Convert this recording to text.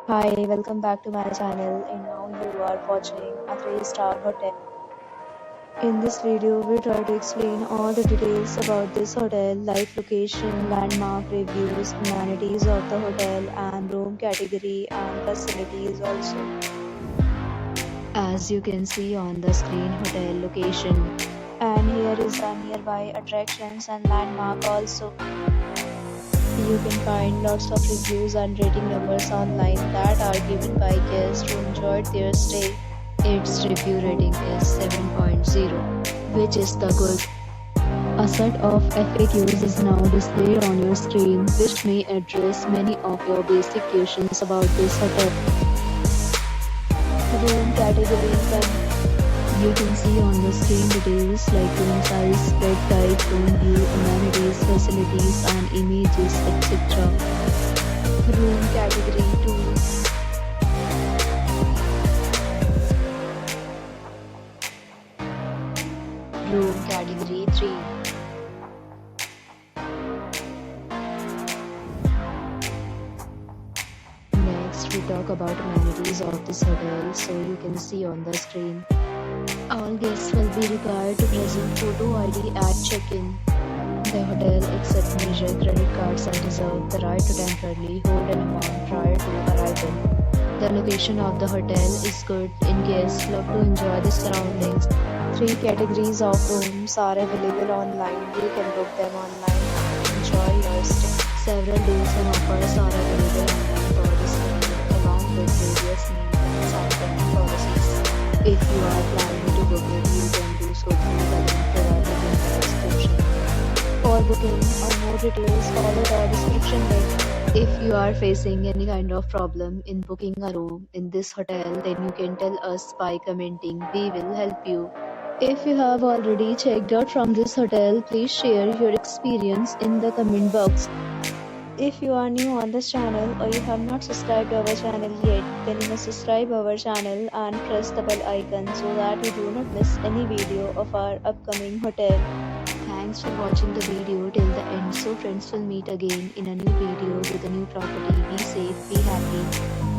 Hi, welcome back to my channel, and now you are watching a 3-star hotel. In this video, we try to explain all the details about this hotel like location, landmark reviews, amenities of the hotel and room category and facilities also. As you can see on the screen, hotel location. And here is the nearby attractions and landmark also. You can find lots of reviews and rating numbers online that are given by guests who enjoyed their stay. Its review rating is 7.0, which is the good. A set of FAQs is now displayed on your screen, which may address many of your basic questions about this hotel. Room category 1. You can see on the screen details like room size, bed type, room view, amenities, facilities and images, etc. Room category 2. Room category 3. Next, we talk about amenities of this hotel, so you can see on the screen. All guests will be required to present photo ID at check-in. The hotel accepts major credit cards and reserves the right to temporarily hold an amount prior to arrival. The location of the hotel is good and guests love to enjoy the surroundings. 3 categories of rooms are available online. You can book them online and enjoy your stay. Several deals and offers are available online for this hotel along with various maintenance and payment policies. If you are planning to book it, you can do so through the link provided in the description. For booking or more details, follow the description link. If you are facing any kind of problem in booking a room in this hotel, then you can tell us by commenting. We will help you. If you have already checked out from this hotel, please share your experience in the comment box. If you are new on this channel or you have not subscribed to our channel yet, then you must subscribe our channel and press the bell icon so that you do not miss any video of our upcoming hotel. Thanks for watching the video till the end. So friends, will meet again in a new video with a new property. Be safe, be happy.